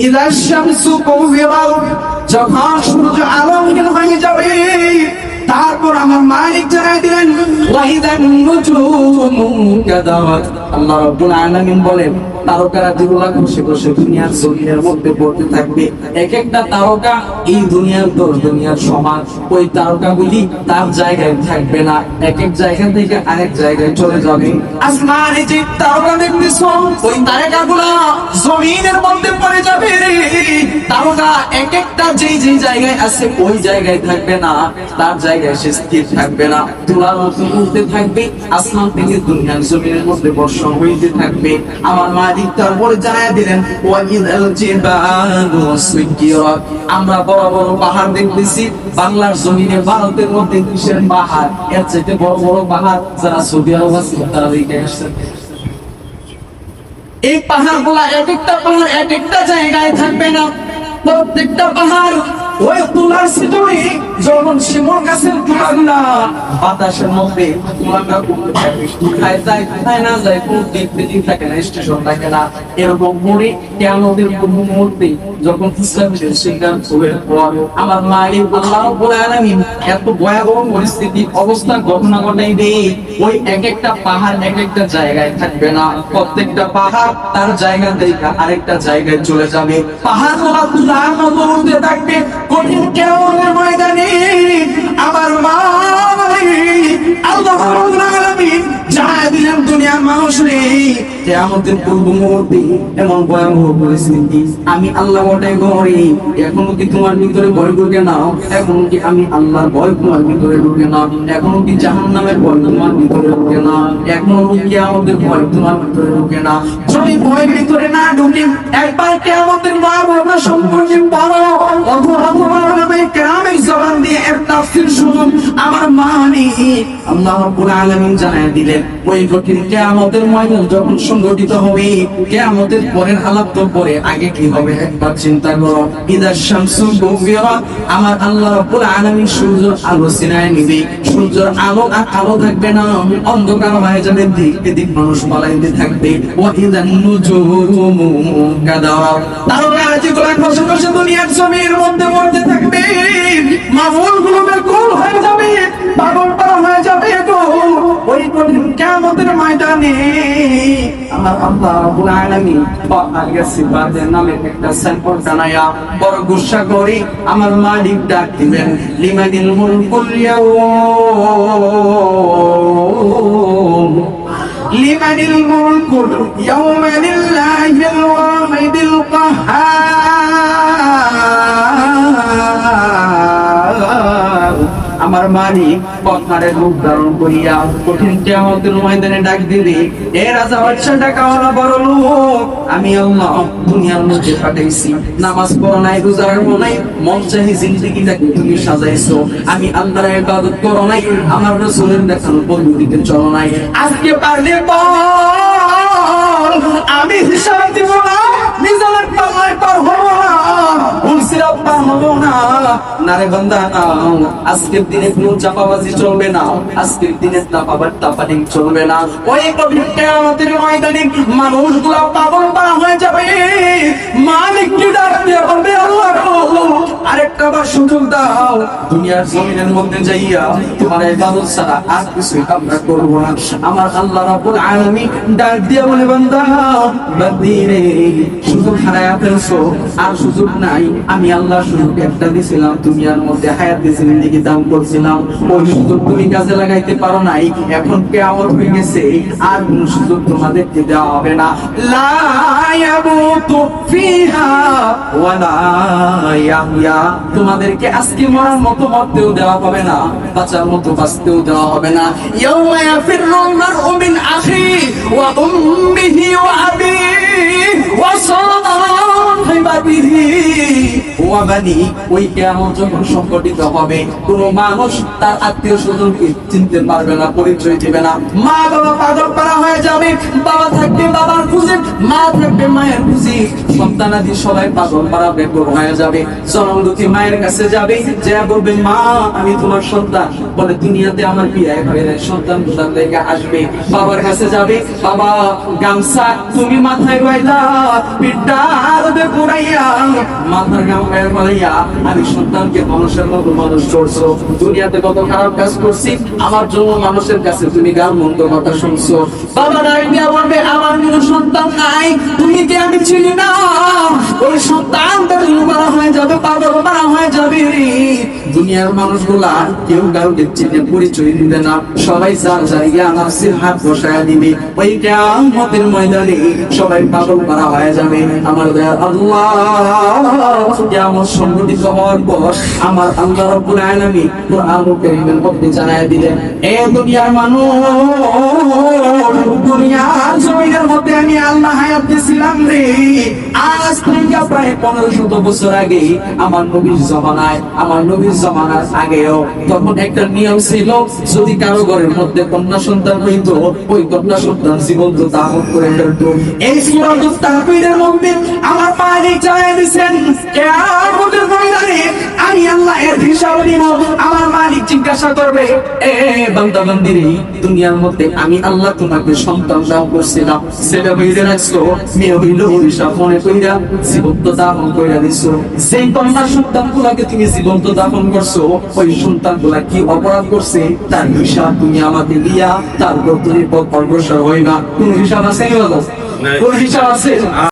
ইযা শামসু কুবিরাত, যখন সূর্য আলোহীন হয়ে যাবে, তারপর আমার মালিক জানাই দিলেন ওয়াইদান নুজুমু কাদাওয়াত। আল্লাহ রাব্বুল আলামিন বলেন তারকারা যেগুলা ঘষে ঘষে দুনিয়ার জমিনের মধ্যে পড়তে থাকবে, এক একটা তারকা এই দুনিয়ার দুনিয়ার সমান, ওই তারকাগুলি তার জায়গায় থাকবে না, এক এক জায়গা থেকে আরেক জায়গায় চলে যাবে। আসমানে যে তারকা দেখতেছ, ওই তারকাগুলা জমিনের মধ্যে পড়ে যাবে। তারকা এক একটা যেই যেই জায়গায় আছে ওই জায়গায় থাকবে না, তার জায়গায় সে স্থির থাকবে না, তুলার মতো উঠতে থাকবে, আসমান থেকে দুনিয়ার জমিনের মধ্যে বর্ষণ হইতে থাকবে। আমার মালিক তারপরে জানাই দিলেন ওয়াইদাল জিবালু সুইকিরাত, আমরা বড় বড় পাহাড় দেখতেছি বাংলার জমিনে, ভারতের মধ্যে কিসের পাহাড়, এর চাইতে বড় বড় পাহাড় যারা সৌদি আরব আছে তারা দেখে আসছে। এই পাহাড়গুলা এক একটা পাহাড় এক একটা জায়গায় থাকবে না, প্রত্যেকটা পাহাড় ওই তুলার সিটুই, যখন শিমুল গাছের তুলাগুলা বাতাসের মধ্যে তুলাটা খায় যায় খায় না যায়, কোন দিক দিক থাকে না, স্টেশন থাকে না, এরকম করে কিয়ামতের মুহূর্তে যখন ইসলামের সিদ্ধান্ত হয়ে পড়ে, আমার মালিক আল্লাহ রাব্বুল আলামিন এত ভয়াবহ পরিস্থিতি অবস্থা ঘটনা ঘটাইবে, ওই এক একটা পাহাড় এক একটা জায়গায় থাকবে না, প্রত্যেকটা পাহাড় তার জায়গা থেকে আরেকটা জায়গায় চলে যাবে। পাহাড়গুলো তুলার মতো উঠতে থাকবে কঠিন কিয়ামতের ময়দানে। আমার মালিক আল্লাহ রাব্বুল আলামিন জানাই দিলেন দুনিয়ার মানুষ রে, কিয়ামতের পূর্ব মুহূর্তে এমন ভয়াবহ পরিস্থিতি আমি আল্লাহ ওটাই করি। এখনো কি তোমার ভিতরে ভয় ঢুকে না? এখনো কি আমি আল্লাহর ভয় তোমার ভিতরে ঢুকে না? এখনো কি জাহান্নামের ভয় তোমার ভিতরে ঢুকে না? এখনো কি কিয়ামতের ভয় তোমার ভিতরে ঢুকে না? যদি ভয়ের ভিতরে না ঢুকে একবার কিয়ামতের ভয়াবহতা সম্পর্কে পড়ো, অথবা কেরামের জবান দিয়ে এর তাফসীর শুনুন। আমার মালিক আল্লাহ রাব্বুল আলামিন জানাই দিলেন ওই কঠিন কিয়ামতের ময়দান যখন সংগঠিত হবে, কিয়ামতের পরের হালাত তো পরে, আগে কি হবে একবার চিন্তা করো। ইযা শামসু কুবিরাত, আমার আল্লাহ রাব্বুল আলামিন সূর্যের আলো ছিনায় নিবে, সূর্যের আলো আর আলো থাকবে না, অন্ধকার হয়ে যাবে, দিক এদিক মানুষ পালাইতে থাকবে। ওয়াইদান নুজুমু কাদাওয়াত, তারকারা যেগুলা ঘষে ঘষে দুনিয়ার জমির মধ্যে পড়তে থাকবে, মামুলগুলো বেকুল হয়ে যাবে, পাগল পারা হয়ে যাবে। ওই কঠিন কিয়ামতের ময়দানে আমার আল্লাহ রাব্বুল আলামিন সিফাতের নামে একটা সাইনবোর্ড বানায়া বড় গুসা করে আমার মালিক ডাক দিবেন লিমানিল মুলকুল ইয়াউম, লিমানিল মুলকুল ইয়াউমা লিল্লাহিল ওয়াহিদিল কাহ্হার। আমার মালিক পথনারে রূপ ধারণ করিয়া কঠিন কিয়ামতের ময়দানে ডাক দিবে, এ রাজা বাদশা টাকাওয়ালা বড় লোক, আমি আল্লাহ দুনিয়ার মধ্যে পাঠাইছি, নামাজ পড়ো নাই, রোজা রাখো নাই, মন চাহি জিন্দেগিটাকে তুমি সাজাইছো, আমি আল্লাহর ইবাদত করো নাই, আমার রাসূলের দেখানো পদ্ধতিতে চলো নাই, আজকে পারলে বল আমি হিসাব দিব না, নিজের পাল্লায় পার হবো না, উলসিরাত পার হবো না। নারে বান্দা আজকের দিনে কোনো চাপাবাজি চলবে না, আজকের দিনে তাপাবাজি চলবে না। ওই কঠিন কিয়ামতের ময়দানে মানুষগুলো পাগল পারা হয়ে যাবে, মালিক কি ডাক দিয়ে বলবে আল্লাহ আরেকটা বার সুযোগ দাও, দুনিয়ার জমিনের মধ্যে যাইয়া তোমার ইবাদত ছাড়া আর কিছুই আমরা করব না। আমার আল্লাহ রাব্বুল আলামিন ডাক দিয়ে বলে বান্দা বান্দিরে সুযোগ হারায়া ফেলছো, আর সুযোগ নাই, আমি আল্লাহ সুযোগ একটা দিছিলাম দুনিয়ার মধ্যে, হায়াত দিছিলাম দিকে দাম করছিলাম, ওই সুযোগ তুমি কাজে লাগাইতে পারো নাই, এখন কিয়ামত হয়ে গেছে, আর কোন সুযোগ তোমাদেরকে দেওয়া হবে না। লা ইয়ামুতু ফিহা ওয়ালা ইয়াহইয়া, তোমাদেরকে আজকে মরার মতো মরতেও দেওয়া হবে না, বাঁচার মতো বাঁচতেও দেওয়া হবে না। ইয়াউমা ইয়াফিরুল মারউ মিন আখিহি ওয়া উম্মিহি ওয়া আবিহি ওয়া সাহিবাতিহি ওয়া বানি, ওই কিয়ামত যখন সংঘটিত হবে, কোন মানুষ তার আত্মীয় স্বজনকে চিনতে পারবে না, পরিচয় দিবে না, মা বাবা পাগল পারা হয়ে যাবে, বাবা থাকবে বাবার খুঁজে, মা থাকবে মায়ের খুঁজে, সন্তানাদি সবাই পাগল পারা বেকুব হয়ে যাবে। জনমদুতি মায়ের কাছে যাবে, যে বলবে মা আমি তোমার সন্তান। বলে দুনিয়াতে আমার বিয়ে হয়ে যায়, সন্তান কোথা থেকে আসবে? বাবার কাছে যাবে, বাবা গামছা তুমি মাথায় বাইলা পিঠটা আরবে পুরাইয়া মাথার গামছায় পরাইয়া আমি সন্তানকে মানুষের মতো মানুষ করছো। দুনিয়াতে কত খারাপ কাজ করছি, আমার জন্য মানুষের কাছে তুমি গাল মন্দ কথা শুনছো। বাবা ডাইনিয়া বলবে আমার কোনো সন্তান নাই, তুমি কি আমি চিনি না? ওই সন্তানটা মারা হয়ে যাবে, পাগল মারা হয়ে যাবে। দুনিয়ার মানুষগুলা কেউ কাউকে চিনে পরিচয় দিবে না, সবাই যার জায়গা নাফসির হাত বসায় দিবে। ওই কিয়ামতের ময়দানে সবাই পাগল মারা হয়ে যাবে। আমার দয়ার আল্লাহ কিয়ামত সংঘটিত হওয়ার পর আমার আল্লাহ রাব্বুল আলামিন কুরআনুল কারীমের মধ্যে জানায় দিলেন, এ দুনিয়ার মানুষ, দুনিয়ার জমিনের মধ্যে আমি আল্লাহ হায়াত দিয়েছিলাম রে। আজ থেকে প্রায় 1500 বছর আগে আমার নবীর জমানায়, আমার নবীর জমানার আগেও তখন একটা নিয়ম ছিল, যদি কারো ঘরের মধ্যে কন্যা সন্তান হইতো, ওই কন্যা সন্তান জীবন্ত দাফন করে ফেলতো। এই সূরাতুল তাহবীরের মধ্যে আমার মালিক জানাই দিয়েছেন, কিয়ামতের ময়দানে আমি আল্লাহ এর হিসাব নিব। আমার মালিক জিজ্ঞাসা করবে, এ বান্দা বান্দিরে, দুনিয়ার মধ্যে আমি আল্লাহ তোমাকে সন্তান দান করছিলাম, ছেলে হইলে রাখছো, মেয়ে হইল হিসাব মনে কইরা জীবন্ত দাফন কইরা দিছো। সেই কন্যা সন্তান গুলাকে তুমি জীবন্ত দাফন করছো, ওই সন্তান গুলা কি অপরাধ করছে তার হিসাব তুমি আমাকে দিয়া তারপর তুমি অগ্রসর হইবা। কোন হিসাব আছে? কোন হিসাব আছে?